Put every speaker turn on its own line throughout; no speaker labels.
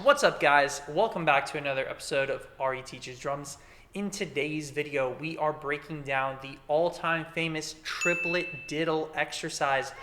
What's up, guys? Welcome back to another episode of RE Teaches Drums. In today's video, we are breaking down the all-time famous triplet diddle exercise.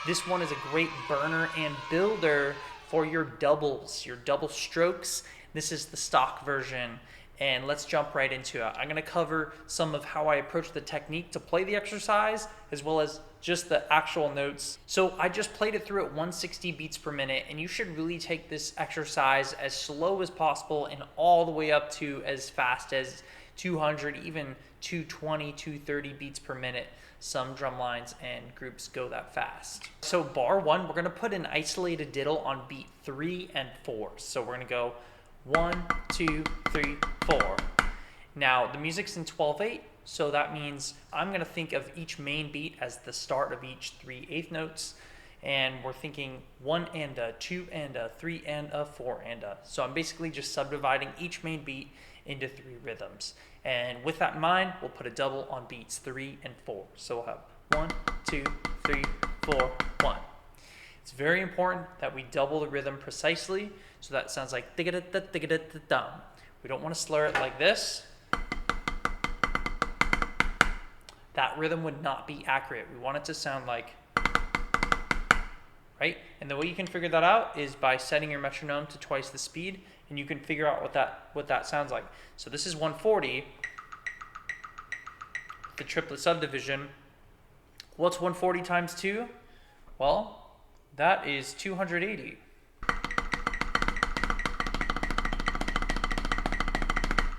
This one is a great burner and builder for your doubles, your double strokes. This is the stock version, and let's jump right into it. I'm going to cover some of how I approach the technique to play the exercise, as well as just the actual notes. So I just played it through at 160 beats per minute, and you should really take this exercise as slow as possible and all the way up to as fast as 200, even 220, 230 beats per minute. Some drum lines and groups go that fast. So bar one, we're gonna put an isolated diddle on beat 3 and 4. So we're gonna go 1, 2, 3, 4. Now the music's in 12/8, so that means I'm gonna think of each main beat as the start of each 3/8 notes, and we're thinking 1 and a, 2 and a, 3 and a, 4 and a. So I'm basically just subdividing each main beat into 3 rhythms. And with that in mind, we'll put a double on beats 3 and 4. So we'll have 1, 2, 3, 4, 1. It's very important that we double the rhythm precisely, so that sounds like digga-da-da-digga-da-da-dum. We don't want to slur it like this. That rhythm would not be accurate. We want it to sound like, right? And the way you can figure that out is by setting your metronome to twice the speed, and you can figure out what that sounds like. So this is 140, the triplet subdivision. What's 140 times 2? Well, that is 280.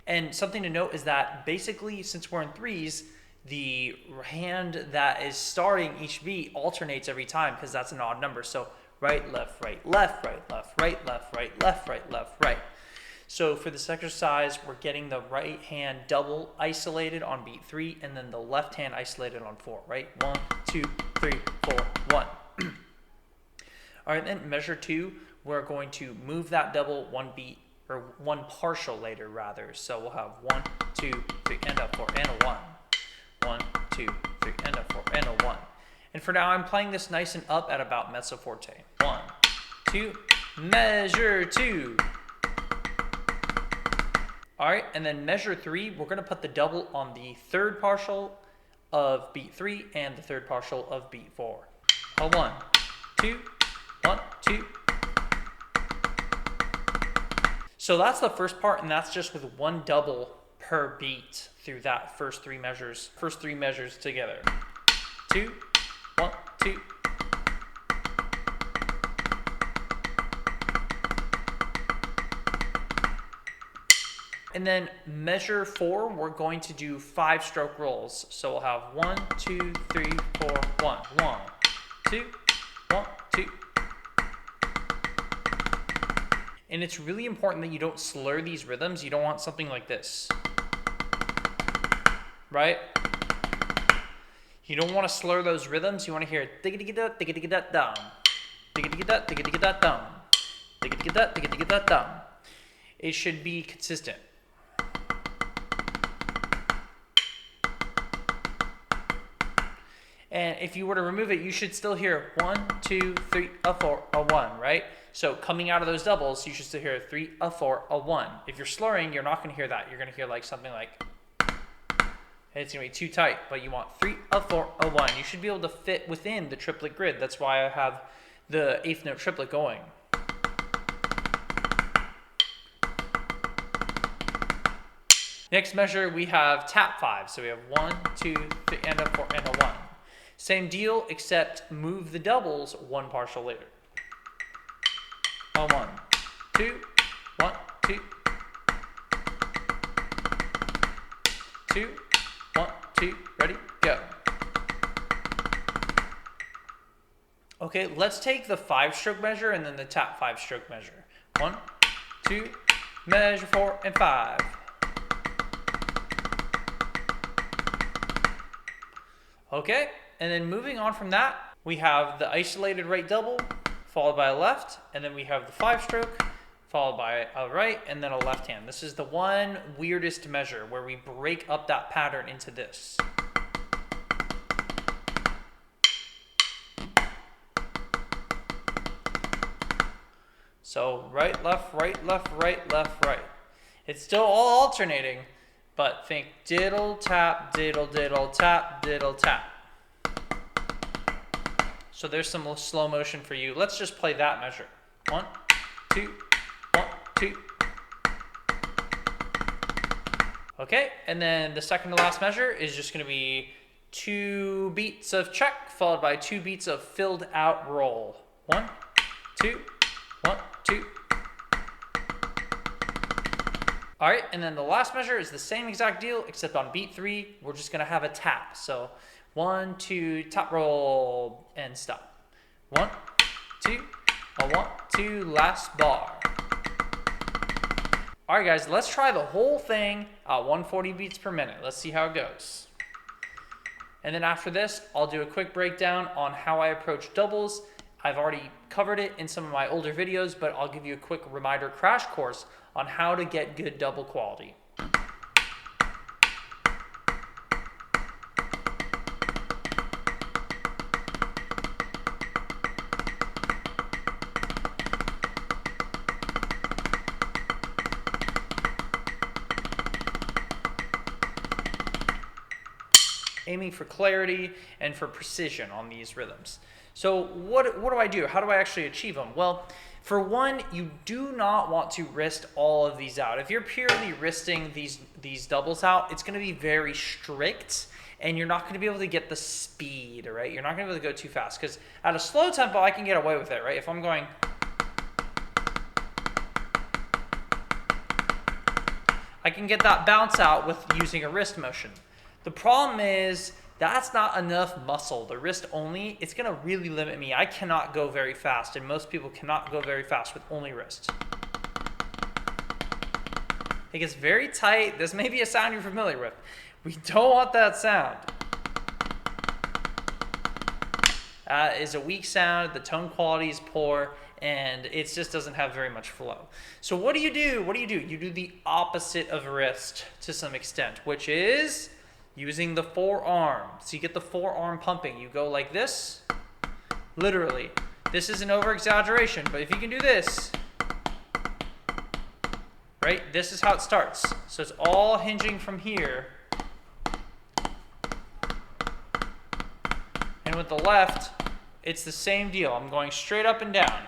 And something to note is that basically, since we're in threes, the hand that is starting each beat alternates every time because that's an odd number. So right, left, right, left, right, left, right, left, right, left, right, left, right. So for this exercise, we're getting the right hand double isolated on beat 3 and then the left hand isolated on 4, right? 1, 2, 3, 4, 1. All right, then measure 2, we're going to move that double one beat, or one partial later rather. So we'll have 1, 2, 3, and a 4, and a 1. 1, 2, 3, and a 4, and a 1. And for now, I'm playing this nice and up at about mezzo forte. 1, 2, measure 2. All right, and then measure 3, we're gonna put the double on the third partial of beat 3 and the third partial of beat 4. 1, 2, 1, 2. So that's the first part, and that's just with one double per beat through that first three measures together. 2, 1, 2. And then measure 4, we're going to do 5-stroke rolls. So we'll have 1, 2, 3, 4, 1. 1, 2, 1, 2. And it's really important that you don't slur these rhythms. You don't want something like this, right? You don't want to slur those rhythms. You want to hear digga-digga-da, digga-digga-da-dum, digga-digga-da, digga-digga-da-dum, digga-digga-da, digga-digga-da-dum. It should be consistent. And if you were to remove it, you should still hear 1, 2, 3, a 4, a 1, right? So coming out of those doubles, you should still hear 3, a 4, a 1. If you're slurring, you're not going to hear that. You're going to hear like something like, it's going to be too tight, but you want 3, a 4, a 1. You should be able to fit within the triplet grid. That's why I have the 8th note triplet going. Next measure, we have tap 5. So we have 1, 2, 3, and a 4, and a 1. Same deal, except move the doubles one partial later. 1, 2, 1, 2. 2, 1, 2, ready, go. Okay, let's take the 5-stroke measure and then the tap 5-stroke measure. 1, 2, measure 4 and 5. Okay, and then moving on from that, we have the isolated right double, followed by a left, and then we have the 5-stroke, followed by a right, and then a left hand. This is the one weirdest measure where we break up that pattern into this. So right, left, right, left, right, left, right. It's still all alternating, but think diddle, tap, diddle, diddle, tap, diddle, tap. So there's some slow motion for you. Let's just play that measure. 1, 2, 1, 2. Okay, and then the second to last measure is just going to be 2 beats of check followed by 2 beats of filled out roll. 1, 2, 1, 2. All right, and then the last measure is the same exact deal, except on beat 3, we're just going to have a tap. So 1, 2, tap roll, and stop. 1, 2, 1, 2, last bar. All right, guys, let's try the whole thing at 140 beats per minute. Let's see how it goes. And then after this, I'll do a quick breakdown on how I approach doubles. I've already covered it in some of my older videos, but I'll give you a quick reminder crash course on how to get good double quality. Aiming for clarity and for precision on these rhythms. So what do? How do I actually achieve them? Well, for one, you do not want to wrist all of these out. If you're purely wristing these doubles out, it's going to be very strict, and you're not going to be able to get the speed, right? You're not going to be able to go too fast, because at a slow tempo, I can get away with it, right? If I'm going... I can get that bounce out with using a wrist motion. The problem is that's not enough muscle. The wrist only, it's going to really limit me. I cannot go very fast, and most people cannot go very fast with only wrist. It gets very tight. This may be a sound you're familiar with. We don't want that sound. That is a weak sound. The tone quality is poor, and it just doesn't have very much flow. So what do you do? You do the opposite of wrist to some extent, which is... using the forearm. So you get the forearm pumping. You go like this, literally. This is an over-exaggeration, but if you can do this, right, this is how it starts. So it's all hinging from here. And with the left, it's the same deal. I'm going straight up and down.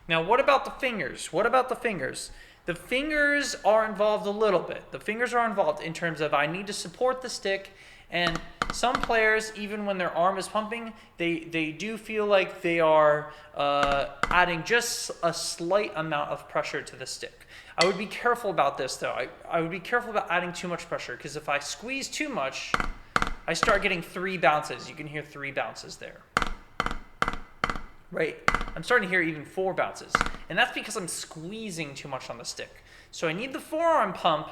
Now, what about the fingers? The fingers are involved a little bit. The fingers are involved in terms of I need to support the stick, and some players, even when their arm is pumping, they do feel like they are adding just a slight amount of pressure to the stick. I would be careful about this, though. I would be careful about adding too much pressure, because if I squeeze too much, I start getting 3 bounces. You can hear 3 bounces there. Right? I'm starting to hear even 4 bounces. And that's because I'm squeezing too much on the stick. So I need the forearm pump,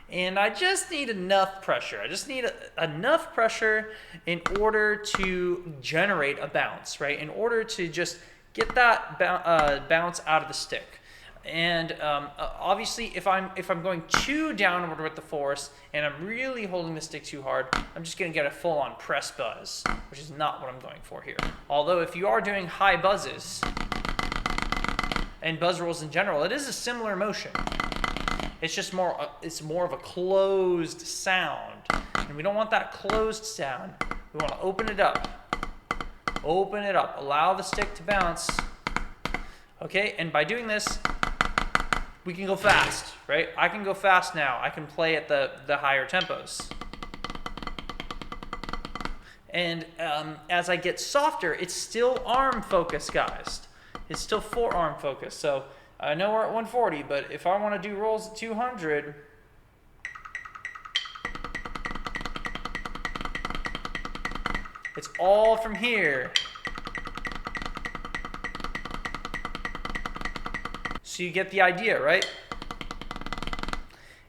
and I just need enough pressure. I just need enough pressure in order to generate a bounce, right? In order to just get that bounce out of the stick. And obviously, if I'm going too downward with the force and I'm really holding the stick too hard, I'm just going to get a full-on press buzz, which is not what I'm going for here. Although if you are doing high buzzes and buzz rolls in general, it is a similar motion. It's just it's more of a closed sound, and we don't want that closed sound. We want to open it up. Open it up. Allow the stick to bounce. Okay, and by doing this, we can go fast, right? I can go fast now. I can play at the higher tempos. And as I get softer, it's still arm focused, guys. It's still forearm focused. So I know we're at 140, but if I want to do rolls at 200, it's all from here. So you get the idea, right?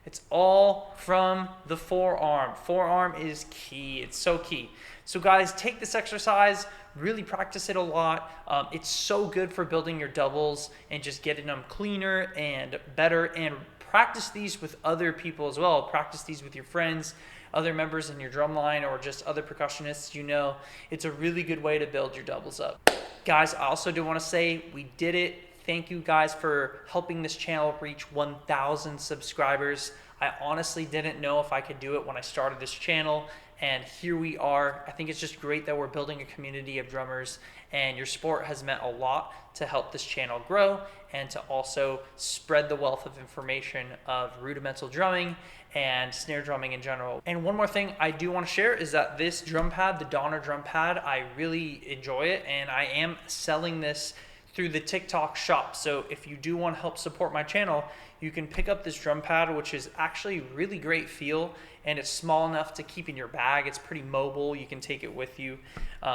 It's all from the forearm. Forearm is key. It's so key. So guys, take this exercise, really practice it a lot. It's so good for building your doubles and just getting them cleaner and better and practice these with other people as well. Practice these with your friends, other members in your drum line, or just other percussionists you know. It's a really good way to build your doubles up. Guys, I also do want to say we did it. Thank you guys for helping this channel reach 1,000 subscribers. I honestly didn't know if I could do it when I started this channel, and here we are. I think it's just great that we're building a community of drummers, and your support has meant a lot to help this channel grow and to also spread the wealth of information of rudimental drumming and snare drumming in general. And one more thing I do want to share is that this drum pad, the Donner drum pad, I really enjoy it, and I am selling this through the TikTok shop. So if you do want to help support my channel, you can pick up this drum pad, which is actually really great feel, and it's small enough to keep in your bag. It's pretty mobile. You can take it with you.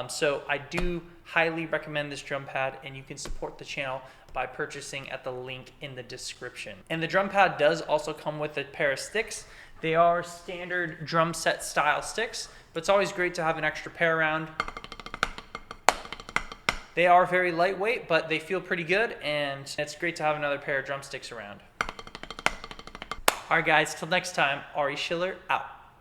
So I do highly recommend this drum pad, and you can support the channel by purchasing at the link in the description. And the drum pad does also come with a pair of sticks. They are standard drum set style sticks, but it's always great to have an extra pair around. They are very lightweight, but they feel pretty good, and it's great to have another pair of drumsticks around. All right, guys, till next time, Ari Schiller out.